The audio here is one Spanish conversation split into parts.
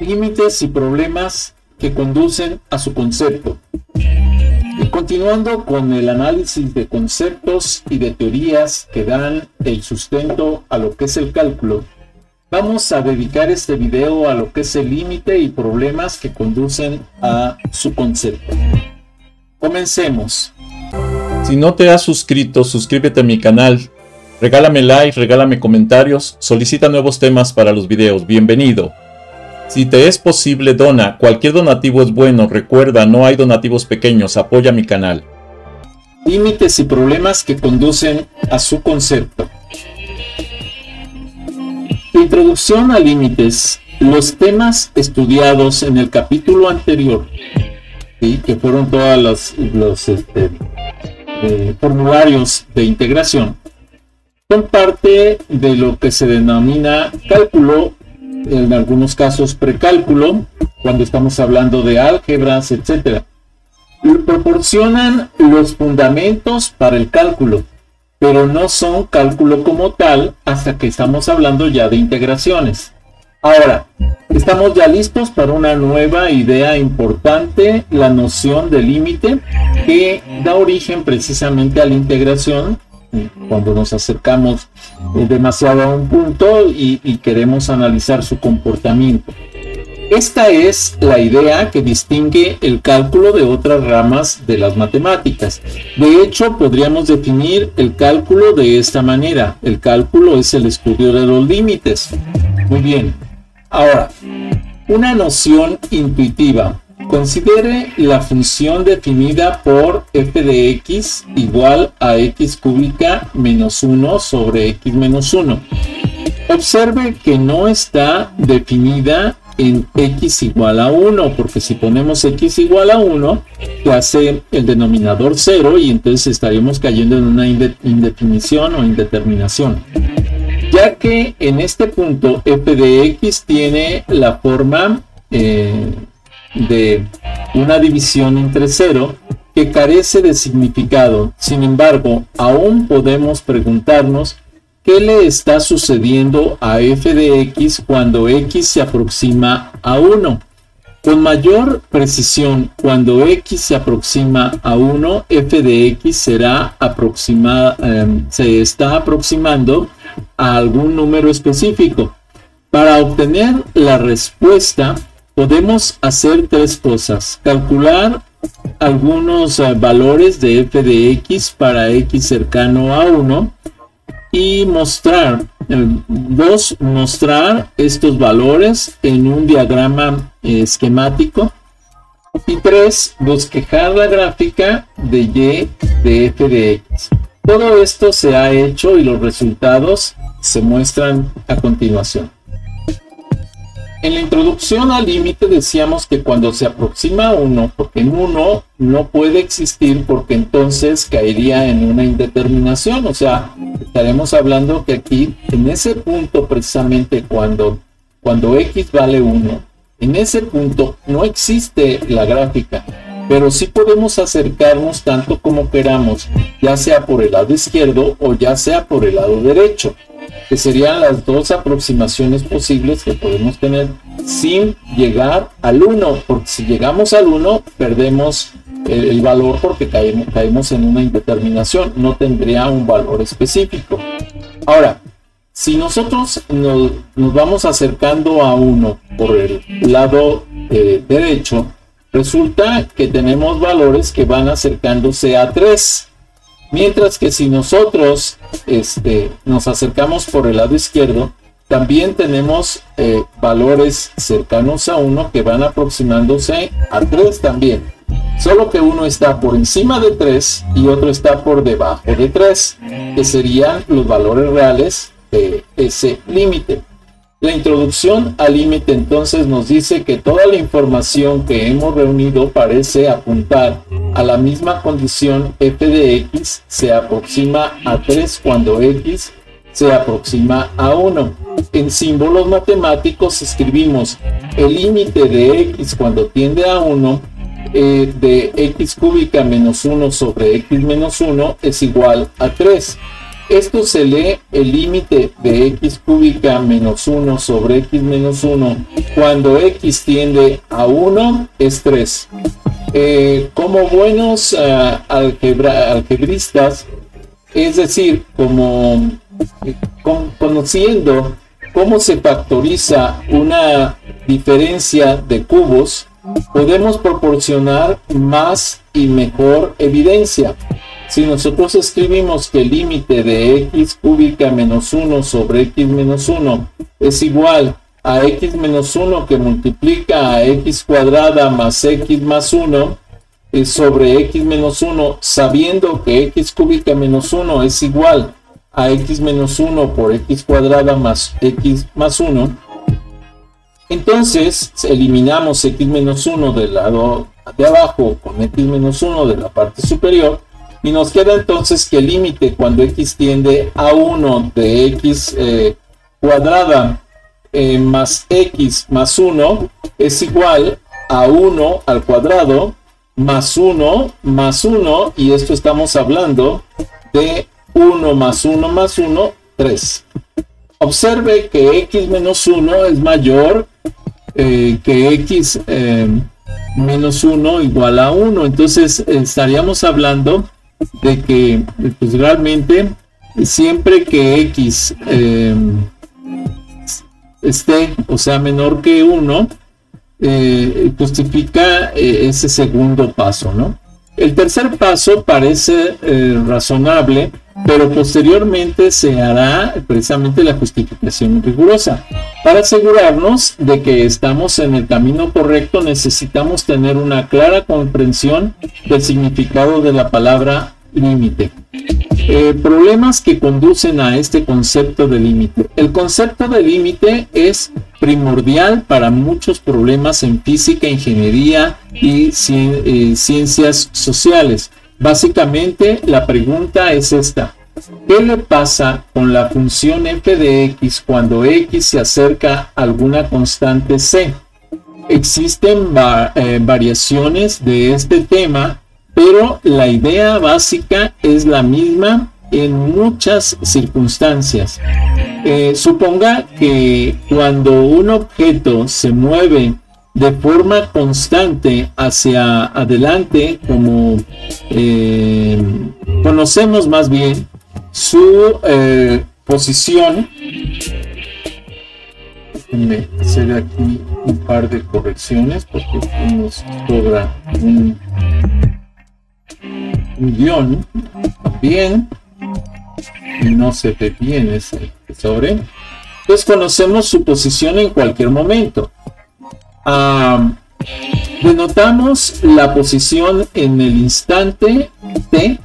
límites y problemas que conducen a su concepto. Y continuando con el análisis de conceptos y de teorías que dan el sustento a lo que es el cálculo, vamos a dedicar este video a lo que es el límite y problemas que conducen a su concepto. Comencemos. Si no te has suscrito, suscríbete a mi canal, regálame like, regálame comentarios, solicita nuevos temas para los videos, bienvenido. Si te es posible, dona, cualquier donativo es bueno, recuerda, no hay donativos pequeños, apoya mi canal. Límites y problemas que conducen a su concepto. Introducción a límites. Los temas estudiados en el capítulo anterior, ¿sí?, que fueron todos los formularios de integración, son parte de lo que se denomina cálculo, en algunos casos precálculo, cuando estamos hablando de álgebras, etc. Proporcionan los fundamentos para el cálculo, pero no son cálculo como tal hasta que estamos hablando ya de integraciones. Ahora, estamos ya listos para una nueva idea importante, la noción de límite, que da origen precisamente a la integración, cuando nos acercamos demasiado a un punto y queremos analizar su comportamiento. Esta es la idea que distingue el cálculo de otras ramas de las matemáticas. De hecho, podríamos definir el cálculo de esta manera. El cálculo es el estudio de los límites. Muy bien. Ahora, una noción intuitiva. Considere la función definida por f de x igual a x cúbica menos 1 sobre x menos 1. Observe que no está definida en x igual a 1, porque si ponemos x igual a 1, se hace el denominador 0 y entonces estaríamos cayendo en una indefinición o indeterminación. Ya que en este punto f de x tiene la forma de una división entre 0 que carece de significado. Sin embargo, aún podemos preguntarnos qué le está sucediendo a f de x cuando x se aproxima a 1. Con mayor precisión, cuando x se aproxima a 1, f de x se está aproximando a algún número específico. Para obtener la respuesta, podemos hacer tres cosas: calcular algunos valores de f de x para x cercano a 1 y mostrar estos valores en un diagrama esquemático, y 3, bosquejar la gráfica de y de f de x. Todo esto se ha hecho y los resultados se muestran a continuación. En la introducción al límite decíamos que cuando se aproxima a 1, porque en 1 no puede existir, porque entonces caería en una indeterminación. O sea, estaremos hablando que aquí, en ese punto precisamente cuando x vale 1, en ese punto no existe la gráfica, pero sí podemos acercarnos tanto como queramos, ya sea por el lado izquierdo o ya sea por el lado derecho, que serían las dos aproximaciones posibles que podemos tener sin llegar al 1, porque si llegamos al 1 perdemos el valor, porque caemos en una indeterminación, no tendría un valor específico. Ahora, si nosotros nos vamos acercando a 1 por el lado derecho, resulta que tenemos valores que van acercándose a 3. Mientras que si nosotros nos acercamos por el lado izquierdo, también tenemos valores cercanos a 1 que van aproximándose a 3 también. Solo que uno está por encima de 3 y otro está por debajo de 3, que serían los valores reales de ese límite. La introducción al límite entonces nos dice que toda la información que hemos reunido parece apuntar a la misma condición: f de x se aproxima a 3 cuando x se aproxima a 1. En símbolos matemáticos escribimos el límite de x cuando tiende a 1 de x cúbica menos 1 sobre x menos 1 es igual a 3. Esto se lee el límite de x cúbica menos 1 sobre x menos 1 cuando x tiende a 1 es 3. Como buenos algebristas, es decir, conociendo cómo se factoriza una diferencia de cubos, podemos proporcionar más y mejor evidencia. Si nosotros escribimos que el límite de x cúbica menos 1 sobre x menos 1 es igual a x menos 1 que multiplica a x cuadrada más x más 1 sobre x menos 1, sabiendo que x cúbica menos 1 es igual a x menos 1 por x cuadrada más x más 1, entonces eliminamos x menos 1 del lado de abajo con x menos 1 de la parte superior, y nos queda entonces que el límite cuando x tiende a 1 de x cuadrada más x más 1 es igual a 1 al cuadrado más 1 más 1, y esto estamos hablando de 1 más 1 más 1, 3. Observe que x menos 1 es mayor que x menos 1 igual a 1. Entonces estaríamos hablando de que pues, realmente siempre que x esté, o sea, menor que 1, justifica ese segundo paso, ¿no? El tercer paso parece razonable, pero posteriormente se hará precisamente la justificación rigurosa. Para asegurarnos de que estamos en el camino correcto, necesitamos tener una clara comprensión del significado de la palabra límite. Problemas que conducen a este concepto de límite. El concepto de límite es primordial para muchos problemas en física, ingeniería y ciencias sociales. Básicamente, la pregunta es esta: ¿qué le pasa con la función f de x cuando x se acerca a alguna constante c? Existen variaciones de este tema, pero la idea básica es la misma en muchas circunstancias. Suponga que cuando un objeto se mueve de forma constante hacia adelante, como conocemos más bien su posición. Déjenme hacer aquí un par de correcciones porque nos sobra un guión también y no se ve bien ese sobre. Pues conocemos su posición en cualquier momento. Denotamos la posición en el instante t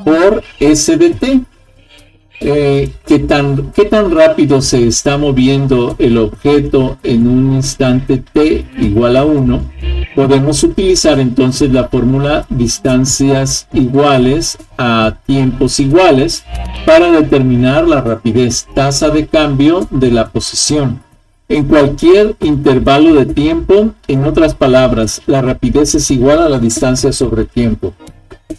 por s de t. ¿Qué tan rápido se está moviendo el objeto en un instante t igual a 1? Podemos utilizar entonces la fórmula distancias iguales a tiempos iguales para determinar la rapidez, tasa de cambio de la posición en cualquier intervalo de tiempo. En otras palabras, la rapidez es igual a la distancia sobre tiempo.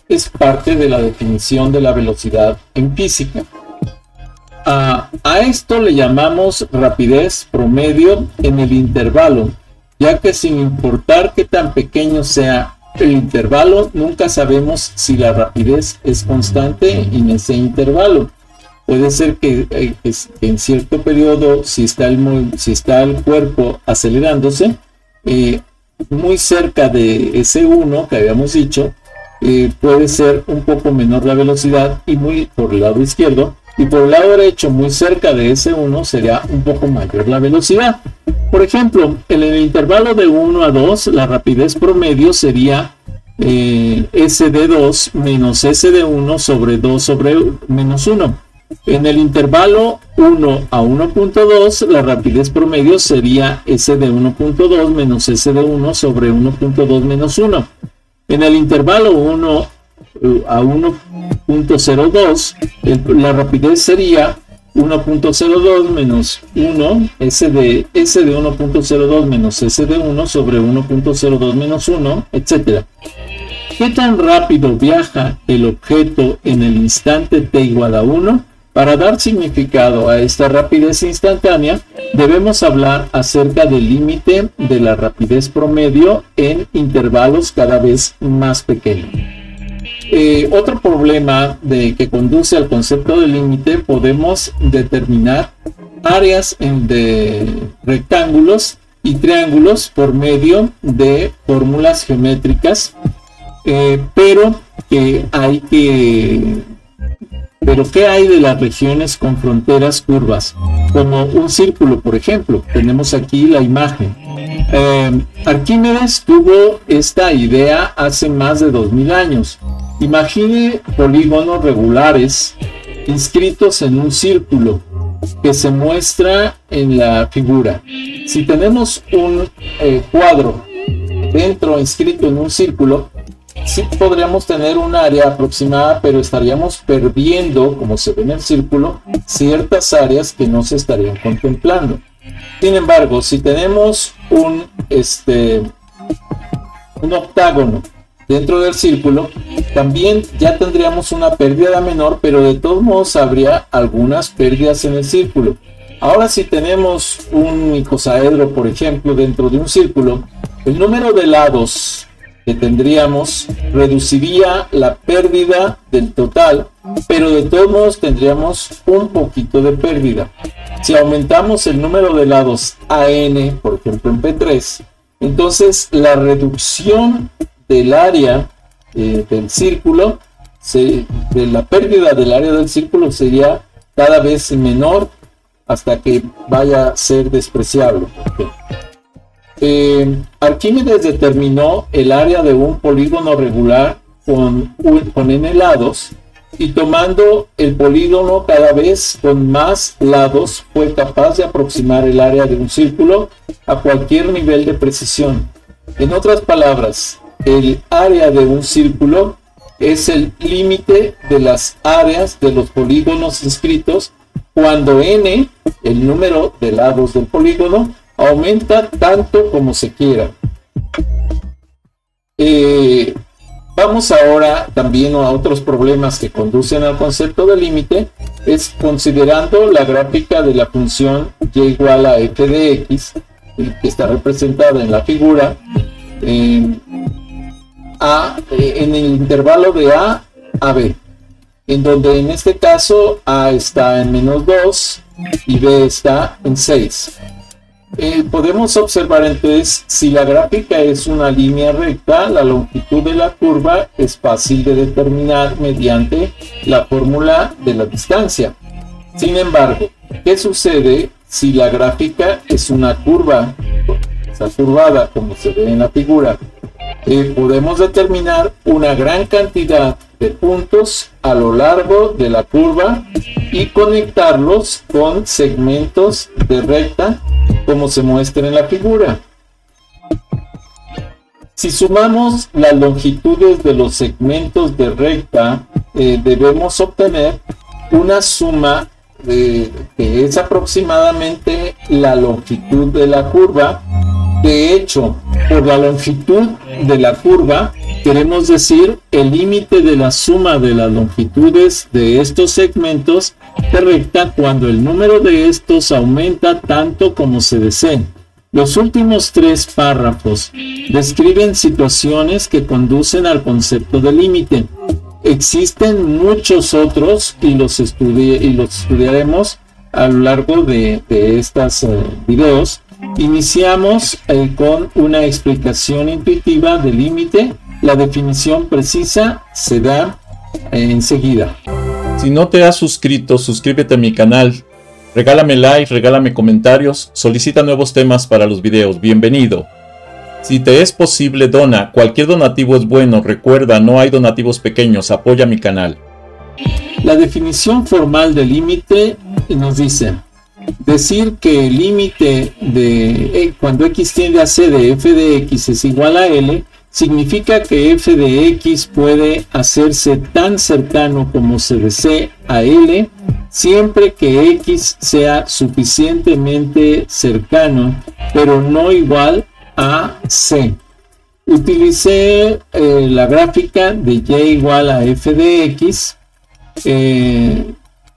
Es parte de la definición de la velocidad en física. A esto le llamamos rapidez promedio en el intervalo, ya que sin importar qué tan pequeño sea el intervalo, nunca sabemos si la rapidez es constante en ese intervalo. Puede ser que en cierto periodo, si está el cuerpo acelerándose, muy cerca de ese 1 que habíamos dicho, puede ser un poco menor la velocidad y muy por el lado izquierdo, y por el lado derecho, muy cerca de ese 1, sería un poco mayor la velocidad. Por ejemplo, en el intervalo de 1 a 2, la rapidez promedio sería s de 2 menos s de 1 sobre 2 sobre menos 1. En el intervalo 1 a 1.2, la rapidez promedio sería s de 1.2 menos s de 1 sobre 1.2 menos 1. En el intervalo 1 a 1.02, la rapidez sería 1.02 menos 1, s de 1.02 menos s de 1 sobre 1.02 menos 1, etc. ¿Qué tan rápido viaja el objeto en el instante t igual a 1? Para dar significado a esta rapidez instantánea, debemos hablar acerca del límite de la rapidez promedio en intervalos cada vez más pequeños. Otro problema que conduce al concepto de límite, podemos determinar áreas de rectángulos y triángulos por medio de fórmulas geométricas, pero ¿qué hay de las regiones con fronteras curvas? Como un círculo, por ejemplo. Tenemos aquí la imagen. Arquímedes tuvo esta idea hace más de 2000 años. Imagine polígonos regulares inscritos en un círculo que se muestra en la figura. Si tenemos un cuadro inscrito en un círculo, sí podríamos tener un área aproximada, pero estaríamos perdiendo, como se ve en el círculo, ciertas áreas que no se estarían contemplando. Sin embargo, si tenemos un octágono dentro del círculo, también ya tendríamos una pérdida menor, pero de todos modos habría algunas pérdidas en el círculo. Ahora, si tenemos un icosaedro, por ejemplo, dentro de un círculo, el número de lados que tendríamos reduciría la pérdida del total, pero de todos modos tendríamos un poquito de pérdida. Si aumentamos el número de lados a n, por ejemplo en P3, entonces la reducción del área del círculo, de la pérdida del área del círculo, sería cada vez menor hasta que vaya a ser despreciable. Arquímedes determinó el área de un polígono regular con n lados, y tomando el polígono cada vez con más lados, fue capaz de aproximar el área de un círculo a cualquier nivel de precisión. En otras palabras, el área de un círculo es el límite de las áreas de los polígonos inscritos cuando n, el número de lados del polígono, aumenta tanto como se quiera. Vamos ahora también a otros problemas que conducen al concepto de límite, es considerando la gráfica de la función y igual a f de x, que está representada en la figura, en el intervalo de a a b, en donde en este caso a está en -2 y b está en 6. Podemos observar entonces, si la gráfica es una línea recta, la longitud de la curva es fácil de determinar mediante la fórmula de la distancia. Sin embargo, ¿qué sucede si la gráfica es una curva? Está curvada, como se ve en la figura. Podemos determinar una gran cantidad de puntos a lo largo de la curva y conectarlos con segmentos de recta, como se muestra en la figura. Si sumamos las longitudes de los segmentos de recta, debemos obtener una suma que es aproximadamente la longitud de la curva. De hecho, por la longitud de la curva queremos decir el límite de la suma de las longitudes de estos segmentos de recta cuando el número de estos aumenta tanto como se desee. Los últimos 3 párrafos describen situaciones que conducen al concepto de límite. Existen muchos otros y los estudiaremos a lo largo de estos videos. Iniciamos con una explicación intuitiva del límite. La definición precisa se da enseguida. Si no te has suscrito, suscríbete a mi canal. Regálame like, regálame comentarios, solicita nuevos temas para los videos. Bienvenido. Si te es posible, dona. Cualquier donativo es bueno. Recuerda, no hay donativos pequeños. Apoya mi canal. La definición formal del límite nos dice: decir que el límite de cuando x tiende a c de f de x es igual a L, significa que f de x puede hacerse tan cercano como se desee a L, siempre que x sea suficientemente cercano, pero no igual a c. Utilicé la gráfica de y igual a f de x,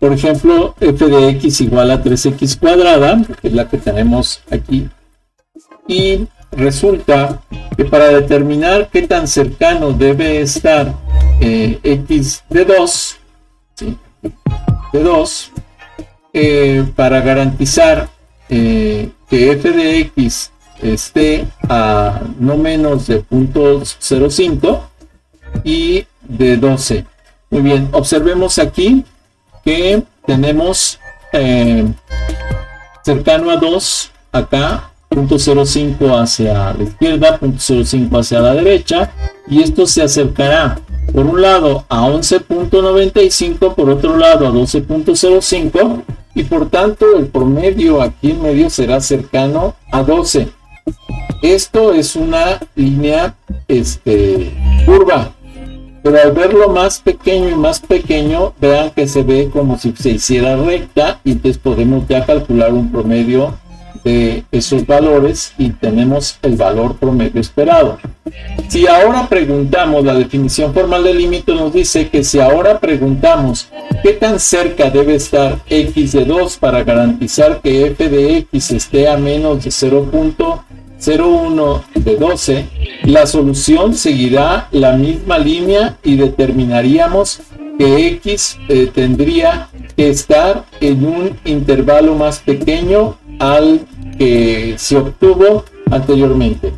por ejemplo, f de x igual a 3x cuadrada, que es la que tenemos aquí, y resulta que para determinar qué tan cercano debe estar x de 2, ¿sí? de 2, para garantizar que f de x esté a no menos de 0.05 y de 12. Muy bien, observemos aquí que tenemos cercano a 2 acá, 0.05 hacia la izquierda, 0.05 hacia la derecha, y esto se acercará por un lado a 11.95, por otro lado a 12.05, y por tanto el promedio aquí en medio será cercano a 12. Esto es una línea curva, pero al verlo más pequeño y más pequeño, vean que se ve como si se hiciera recta, y entonces podemos ya calcular un promedio de esos valores y tenemos el valor promedio esperado. Si ahora preguntamos, la definición formal del límite nos dice que si ahora preguntamos qué tan cerca debe estar x de 2 para garantizar que f de x esté a menos de 0.01 de 12, la solución seguirá la misma línea y determinaríamos que x tendría que estar en un intervalo más pequeño al que se obtuvo anteriormente.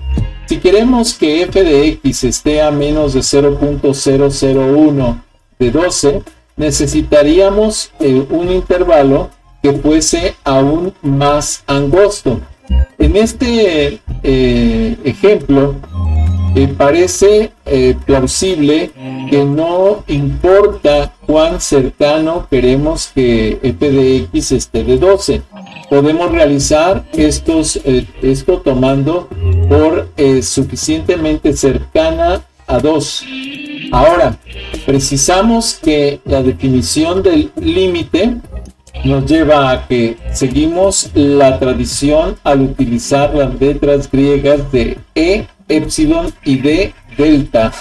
Si queremos que f de x esté a menos de 0.001 de 12, necesitaríamos un intervalo que fuese aún más angosto. En este ejemplo parece plausible que no importa cuán cercano queremos que f de x esté de 12. Podemos realizar esto tomando por suficientemente cercana a 2. Ahora, precisamos que la definición del límite nos lleva a que seguimos la tradición al utilizar las letras griegas de E, epsilon y de delta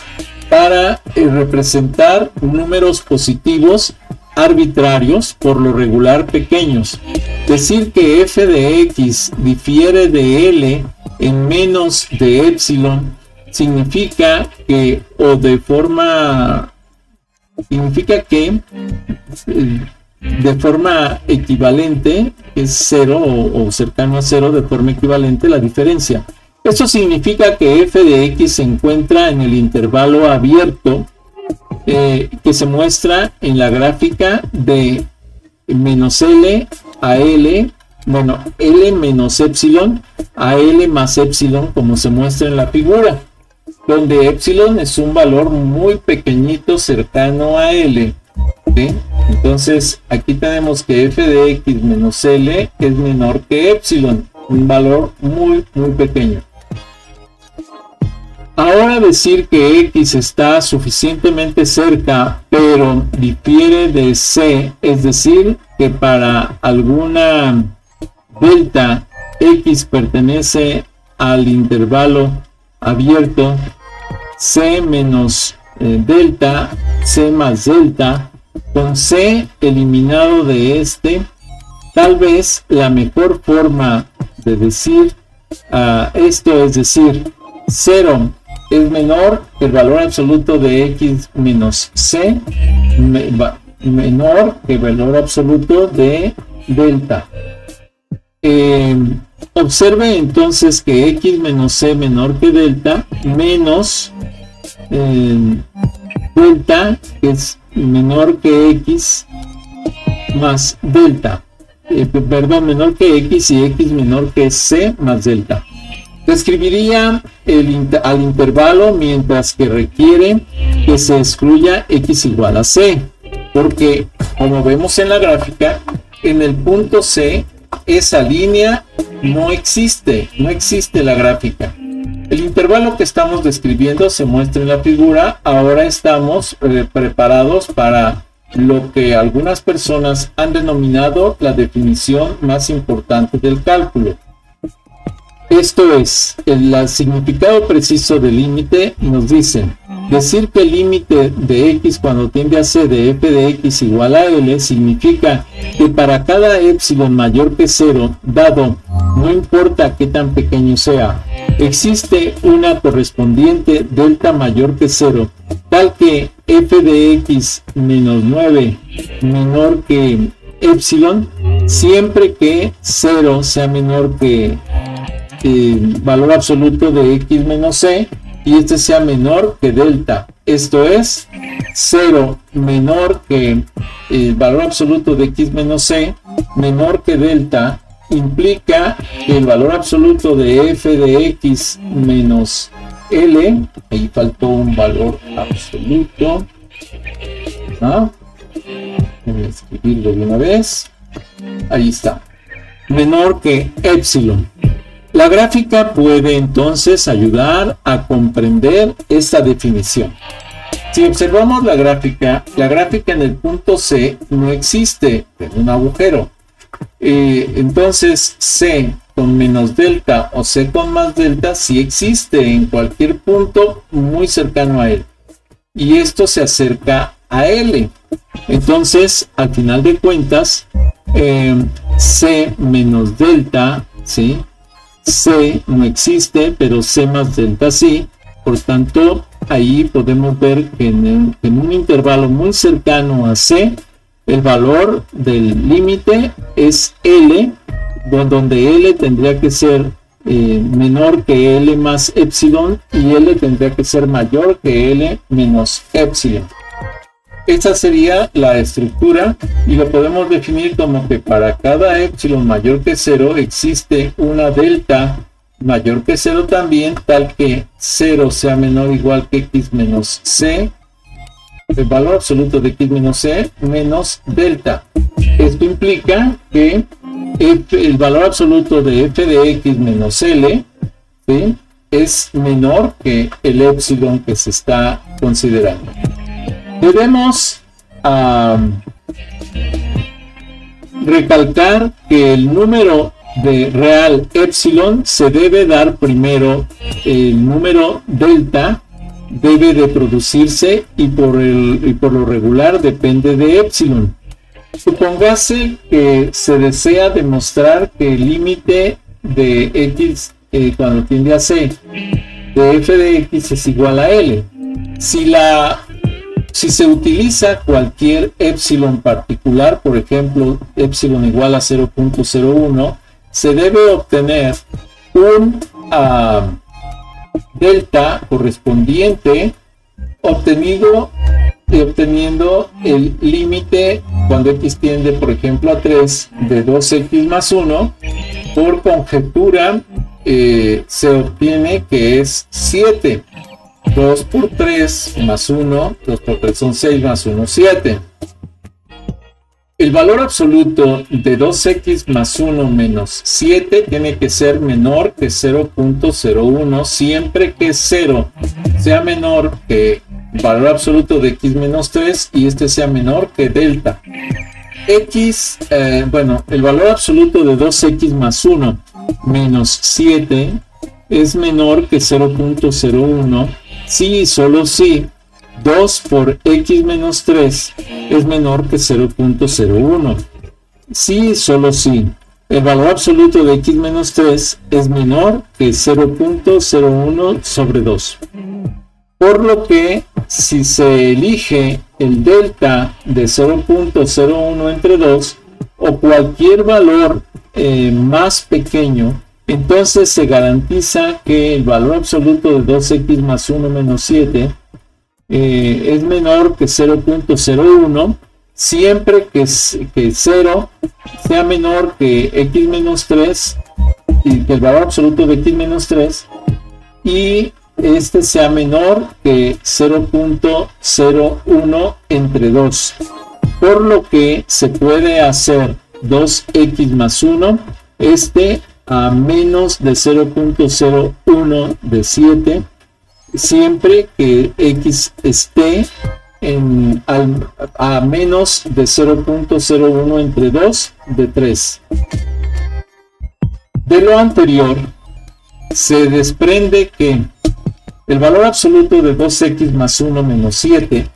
para representar números positivos arbitrarios, por lo regular pequeños. Decir que f de x difiere de L en menos de epsilon significa que de forma equivalente es 0 o cercano a 0, de forma equivalente la diferencia. Esto significa que f de x se encuentra en el intervalo abierto que se muestra en la gráfica de menos L a L, bueno, L menos epsilon a L más epsilon, como se muestra en la figura, donde epsilon es un valor muy pequeñito cercano a L. ¿Sí? Entonces aquí tenemos que f de x menos L es menor que epsilon, un valor muy pequeño. Ahora decir que x está suficientemente cerca pero difiere de c, es decir, que para alguna delta x pertenece al intervalo abierto c menos delta, c más delta, con c eliminado de tal vez la mejor forma de decir esto, es decir, 0 es menor que el valor absoluto de x menos c, menor que el valor absoluto de delta. Observe entonces que x menos c menor que delta, menos delta, que es menor que x más delta, menor que x y x menor que c más delta. Describiría al intervalo mientras que requiere que se excluya x igual a c, porque como vemos en la gráfica, en el punto C esa línea no existe la gráfica. El intervalo que estamos describiendo se muestra en la figura. Ahora estamos preparados para lo que algunas personas han denominado la definición más importante del cálculo. Esto es, el significado preciso del límite nos dice Decir que el límite de x cuando tiende a c de f de x igual a L significa que para cada epsilon mayor que 0, dado no importa qué tan pequeño sea, existe una correspondiente delta mayor que 0, tal que f de x menos 9 menor que epsilon, siempre que 0 sea menor que valor absoluto de x menos c, y este sea menor que delta. Esto es 0 menor que el valor absoluto de x menos c menor que delta, implica que el valor absoluto de f de x menos L, ahí faltó un valor absoluto, voy a escribirlo de una vez, ahí está, menor que epsilon. La gráfica puede entonces ayudar a comprender esta definición. Si observamos la gráfica en el punto C no existe en un agujero. Entonces C con menos delta o C con más delta sí existe en cualquier punto muy cercano a él. Y esto se acerca a L. Entonces, al final de cuentas, C menos delta, ¿sí? C no existe, pero C más delta sí. Por tanto, ahí podemos ver que en un intervalo muy cercano a C, el valor del límite es L, donde L tendría que ser menor que L más epsilon y L tendría que ser mayor que L menos epsilon. Esta sería la estructura y lo podemos definir como que para cada epsilon mayor que 0 existe una delta mayor que 0 también, tal que 0 sea menor o igual que x menos c, el valor absoluto de x menos c menos delta. Esto implica que el valor absoluto de f de x menos L, ¿sí?, es menor que el epsilon que se está considerando. Debemos recalcar que el número de real epsilon se debe dar primero, el número delta debe de producirse y por lo regular depende de epsilon. Supóngase que se desea demostrar que el límite de x cuando tiende a c de f de x es igual a L. Si se utiliza cualquier epsilon particular, por ejemplo, epsilon igual a 0.01, se debe obtener un delta correspondiente obteniendo el límite cuando x tiende, por ejemplo, a 3 de 2x más 1. Por conjetura se obtiene que es 7. 2 por 3 más 1, 2 por 3 son 6 más 1, 7. El valor absoluto de 2x más 1 menos 7 tiene que ser menor que 0.01 siempre que 0 sea menor que el valor absoluto de x menos 3 y este sea menor que delta. El valor absoluto de 2x más 1 menos 7 es menor que 0.01 si y solo si 2 por x menos 3 es menor que 0.01. Si y solo si el valor absoluto de x menos 3 es menor que 0.01 sobre 2. Por lo que si se elige el delta de 0.01 entre 2 o cualquier valor más pequeño, entonces se garantiza que el valor absoluto de 2x más 1 menos 7 es menor que 0.01 siempre que 0 sea menor que x menos 3 y que el valor absoluto de x menos 3 y este sea menor que 0.01 entre 2, por lo que se puede hacer 2x más 1 a menos de 0.01 de 7 siempre que x esté a menos de 0.01 entre 2 de 3. De lo anterior se desprende que el valor absoluto de 2x más 1 menos 7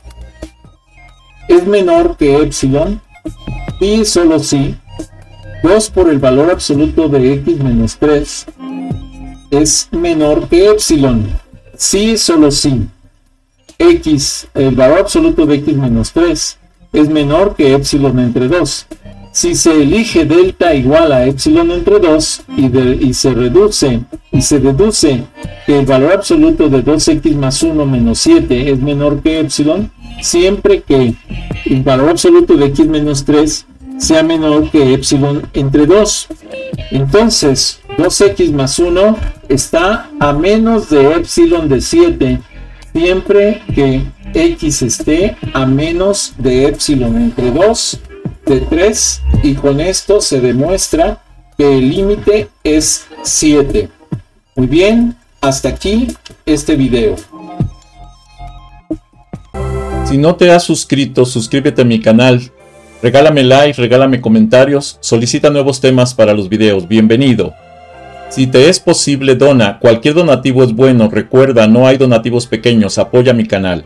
es menor que epsilon, y solo si 2 por el valor absoluto de x menos 3 es menor que epsilon, si solo si x, el valor absoluto de x menos 3 es menor que epsilon entre 2. Si se elige delta igual a epsilon entre 2 y se deduce que el valor absoluto de 2x más 1 menos 7 es menor que epsilon, siempre que el valor absoluto de x menos 3 sea menor que epsilon entre 2. Entonces 2x más 1 está a menos de epsilon de 7 siempre que x esté a menos de epsilon entre 2 de 3, y con esto se demuestra que el límite es 7. Muy bien, hasta aquí este video. Si no te has suscrito, suscríbete a mi canal, regálame like, regálame comentarios, solicita nuevos temas para los videos, bienvenido. Si te es posible, dona, cualquier donativo es bueno, recuerda, no hay donativos pequeños, apoya mi canal.